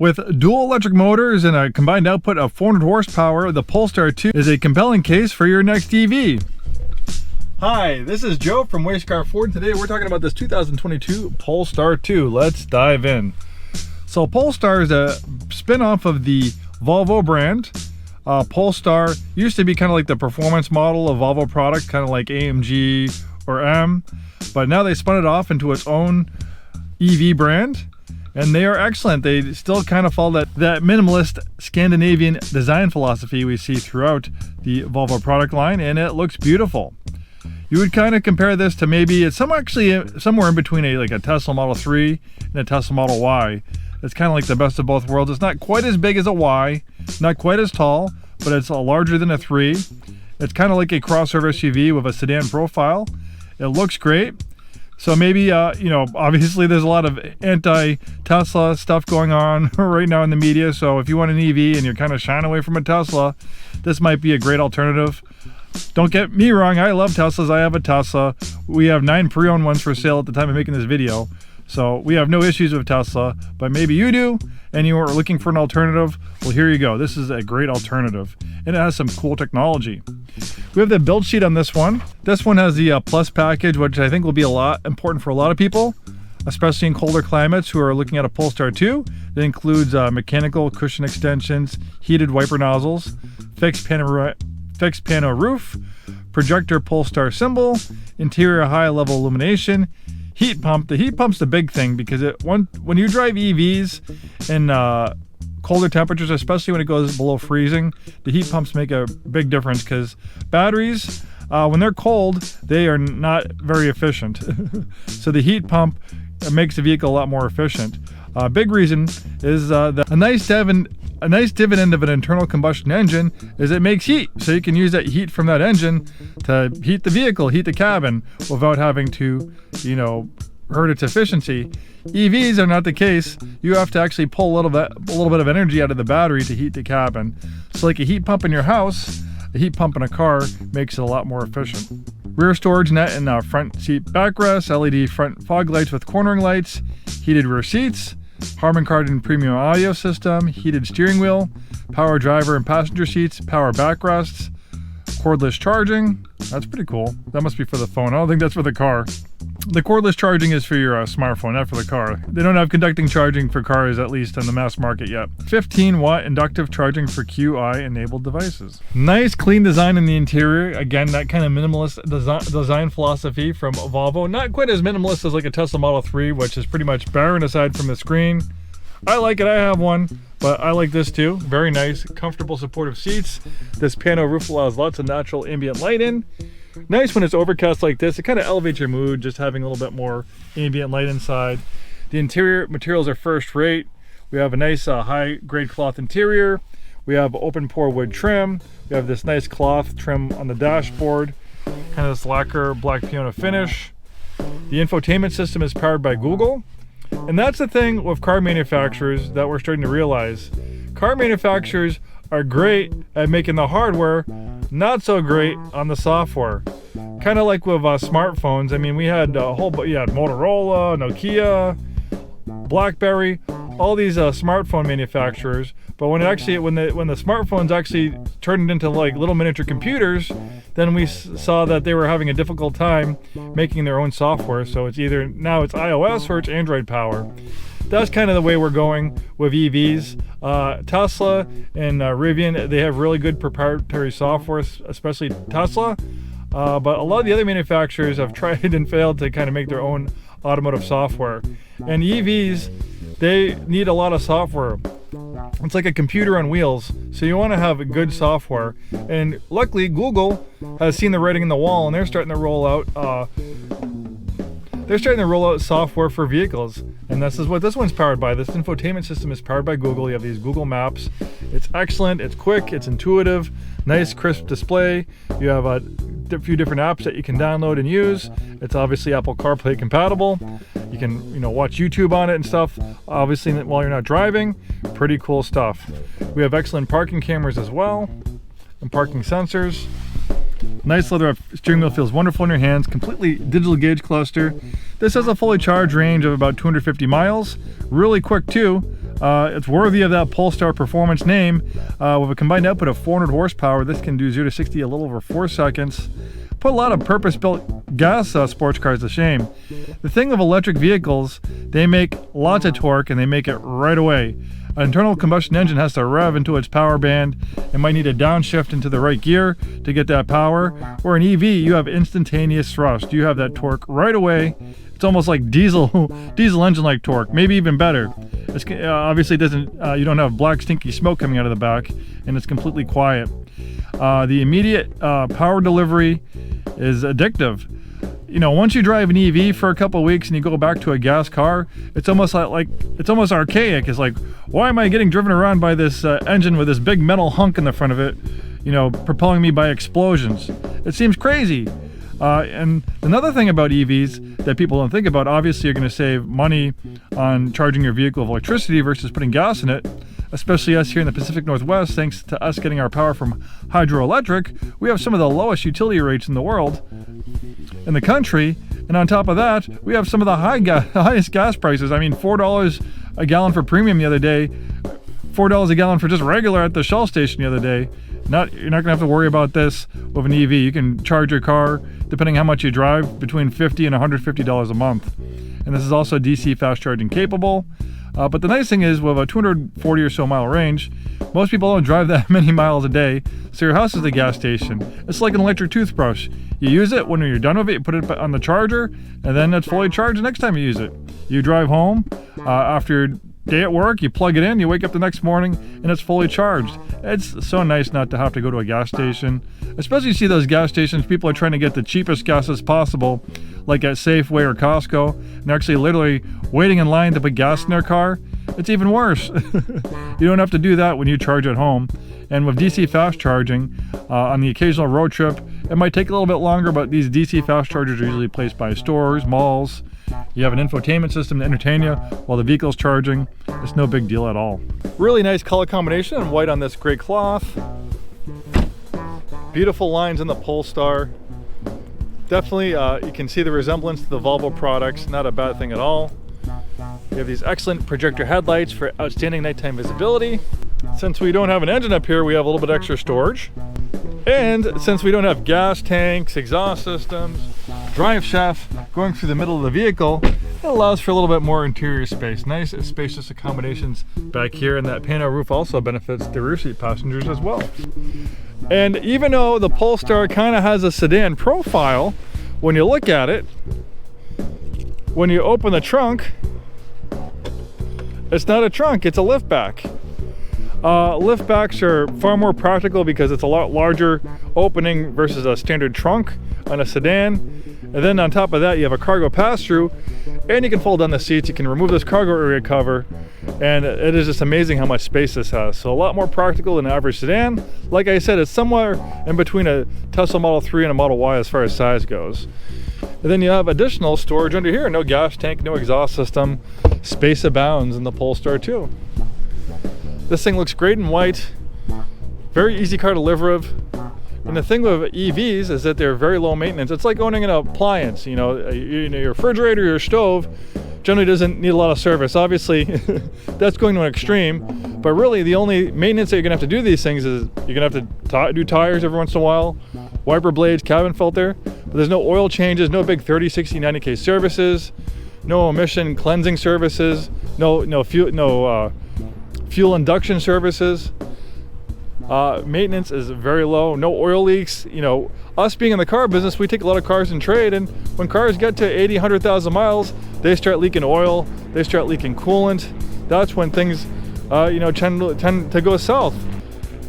With dual electric motors and a combined output of 400 horsepower, the Polestar 2 is a compelling case for your next EV. Hi, this is Joe from Scarff Ford. Today we're talking about this 2022 Polestar 2. Let's dive in. So Polestar is a spin-off of the Volvo brand. Polestar used to be kind of like the performance model of Volvo product, kind of like AMG or M, but now they spun it off into its own EV brand. And they are excellent. They still kind of follow that minimalist Scandinavian design philosophy we see throughout the Volvo product line, and it looks beautiful. You would kind of compare this to maybe it's somewhere in between a Tesla Model 3 and a Tesla Model Y. It's kind of like the best of both worlds. It's not quite as big as a Y, not quite as tall, but it's larger than a 3. It's kind of like a crossover SUV with a sedan profile. It looks great. So maybe, obviously there's a lot of anti-Tesla stuff going on right now in the media. So if you want an EV and you're kind of shying away from a Tesla, this might be a great alternative. Don't get me wrong, I love Teslas. I have a Tesla. We have 9 pre-owned ones for sale at the time of making this video. So we have no issues with Tesla, but maybe you do and you are looking for an alternative. Well, here you go. This is a great alternative and it has some cool technology. We have the build sheet on this one. This one has the Plus package, which I think will be a lot important for a lot of people, especially in colder climates who are looking at a Polestar 2. It includes mechanical cushion extensions, heated wiper nozzles, fixed pano roof, projector Polestar symbol, interior high-level illumination, heat pump. The heat pump's the big thing because when you drive EVs in colder temperatures, especially when it goes below freezing, the heat pumps make a big difference because batteries, when they're cold, they are not very efficient. So the heat pump makes the vehicle a lot more efficient. Big reason is that a nice dividend of an internal combustion engine is it makes heat. So you can use that heat from that engine to heat the vehicle, heat the cabin, without having to, hurt its efficiency. EVs are not the case. You have to actually pull a little bit of energy out of the battery to heat the cabin. So like a heat pump in your house, a heat pump in a car makes it a lot more efficient. Rear storage net and front seat backrest, LED front fog lights with cornering lights, heated rear seats, Harman Kardon premium audio system, heated steering wheel, power driver and passenger seats, power backrests, cordless charging. That's pretty cool. That must be for the phone. I don't think that's for the car. The cordless charging is for your smartphone, not for the car. They don't have conducting charging for cars, at least on the mass market yet. 15-watt inductive charging for QI-enabled devices. Nice, clean design in the interior. Again, that kind of minimalist design philosophy from Volvo. Not quite as minimalist as like a Tesla Model 3, which is pretty much barren aside from the screen. I like it. I have one, but I like this too. Very nice, comfortable, supportive seats. This pano roof allows lots of natural ambient light in. Nice when it's overcast like this. It kind of elevates your mood, just having a little bit more ambient light inside. The interior materials are first rate. We have a nice high-grade cloth interior. We have open pore wood trim. We have this nice cloth trim on the dashboard. Kind of this lacquer black piano finish. The infotainment system is powered by Google. And that's the thing with car manufacturers that we're starting to realize. Car manufacturers are great at making the hardware, not so great on the software. Kind of like with smartphones. I mean, we had Motorola, Nokia, BlackBerry, all these smartphone manufacturers. But when the smartphones actually turned into like little miniature computers, then we saw that they were having a difficult time making their own software. So it's either now it's iOS or it's Android power. That's kind of the way we're going with EVs. Tesla and Rivian, they have really good proprietary software, especially Tesla. But a lot of the other manufacturers have tried and failed to kind of make their own automotive software. And EVs, they need a lot of software. It's like a computer on wheels, so you want to have good software. And luckily, Google has seen the writing on the wall, and they're starting to roll out software for vehicles. And this is what this one's powered by. This infotainment system is powered by Google. You have these Google Maps. It's excellent. It's quick. It's intuitive. Nice, crisp display. You have a few different apps that you can download and use. It's obviously Apple CarPlay compatible. You can, watch YouTube on it and stuff. Obviously, while you're not driving, pretty cool stuff. We have excellent parking cameras as well, and parking sensors. Nice leather steering wheel, feels wonderful in your hands. Completely digital gauge cluster. This has a fully charged range of about 250 miles. Really quick too. It's worthy of that Polestar performance name. With a combined output of 400 horsepower, this can do 0 to 60 a little over 4 seconds. Put a lot of purpose-built gas sports cars to shame. The thing with electric vehicles, they make lots of torque and they make it right away. An internal combustion engine has to rev into its power band and might need a downshift into the right gear to get that power. Or an EV, you have instantaneous thrust. You have that torque right away. It's almost like diesel engine-like torque, maybe even better. It's, obviously, it doesn't. You don't have black stinky smoke coming out of the back, and it's completely quiet. The immediate power delivery is addictive. You know, once you drive an EV for a couple of weeks and you go back to a gas car, it's almost like it's almost archaic. It's like, why am I getting driven around by this engine with this big metal hunk in the front of it, you know, propelling me by explosions? It seems crazy. And another thing about EVs that people don't think about, obviously you're going to save money on charging your vehicle with electricity versus putting gas in it. Especially us here in the Pacific Northwest, thanks to us getting our power from hydroelectric, we have some of the lowest utility rates in the world, in the country. And on top of that, we have some of the highest gas prices. I mean, $4 a gallon for premium the other day, $4 a gallon for just regular at the Shell station the other day. You're not gonna have to worry about this with an EV. You can charge your car, depending how much you drive, between $50 and $150 a month. And this is also DC fast charging capable. But the nice thing is, with a 240 or so mile range, most people don't drive that many miles a day, so your house is the gas station. It's like an electric toothbrush. You use it, when you're done with it, you put it on the charger, and then it's fully charged the next time you use it. You drive home, after your day at work, you plug it in, you wake up the next morning, and it's fully charged. It's so nice not to have to go to a gas station. Especially you see those gas stations, people are trying to get the cheapest gases possible, like at Safeway or Costco, and they're actually literally waiting in line to put gas in their car. It's even worse. You don't have to do that when you charge at home. And with DC fast charging, on the occasional road trip, it might take a little bit longer, but these DC fast chargers are usually placed by stores, malls. You have an infotainment system to entertain you while the vehicle's charging. It's no big deal at all. Really nice color combination in white on this gray cloth. Beautiful lines in the Polestar. Definitely, you can see the resemblance to the Volvo products. Not a bad thing at all. You have these excellent projector headlights for outstanding nighttime visibility. Since we don't have an engine up here, we have a little bit extra storage. And since we don't have gas tanks, exhaust systems, drive shaft going through the middle of the vehicle, it allows for a little bit more interior space. Nice spacious accommodations back here, and that pano roof also benefits the rear seat passengers as well. And even though the Polestar kind of has a sedan profile, when you look at it, when you open the trunk, it's not a trunk, it's a liftback. Liftbacks are far more practical because it's a lot larger opening versus a standard trunk on a sedan. And then on top of that, you have a cargo pass-through, and you can fold down the seats. You can remove this cargo area cover, and it is just amazing how much space this has. So a lot more practical than an average sedan. Like I said, it's somewhere in between a Tesla Model 3 and a Model Y as far as size goes. And then you have additional storage under here. No gas tank, no exhaust system. Space abounds in the Polestar too. This thing looks great in white. Very easy car to live with. And the thing with EVs is that they're very low maintenance. It's like owning an appliance. You know, your refrigerator, your stove generally doesn't need a lot of service. Obviously, that's going to an extreme. But really, the only maintenance that you're gonna have to do these things is you're gonna have to do tires every once in a while, wiper blades, cabin filter. But there's no oil changes, no big 30, 60, 90K services, no emission cleansing services, no fuel induction services. Maintenance is very low, no oil leaks. You know, us being in the car business, we take a lot of cars in trade, and when cars get to 80, 100,000 miles, they start leaking oil, they start leaking coolant. That's when things, tend to go south.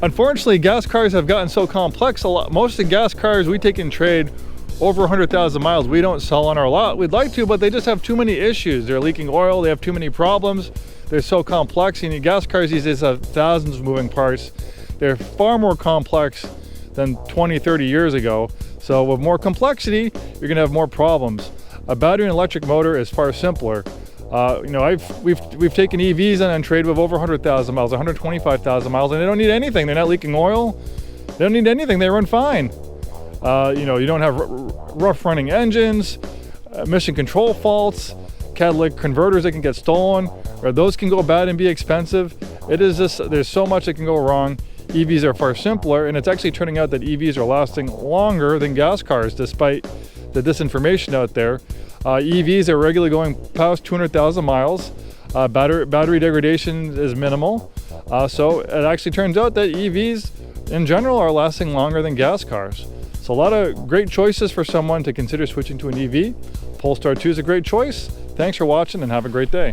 Unfortunately, gas cars have gotten so complex. Most of the gas cars we take in trade over 100,000 miles, we don't sell on our lot. We'd like to, but they just have too many issues. They're leaking oil, they have too many problems. They're so complex, and gas cars these days have thousands of moving parts. They're far more complex than 20, 30 years ago. So with more complexity, you're gonna have more problems. A battery and electric motor is far simpler. We've taken EVs on trade with over 100,000 miles, 125,000 miles, and they don't need anything. They're not leaking oil. They don't need anything. They run fine. You don't have rough running engines, emission control faults, catalytic converters that can get stolen, or those can go bad and be expensive. It is just, there's so much that can go wrong. EVs are far simpler, and it's actually turning out that EVs are lasting longer than gas cars, despite the disinformation out there. EVs are regularly going past 200,000 miles. Battery degradation is minimal. So it actually turns out that EVs in general are lasting longer than gas cars. So a lot of great choices for someone to consider switching to an EV. Polestar 2 is a great choice. Thanks for watching and have a great day.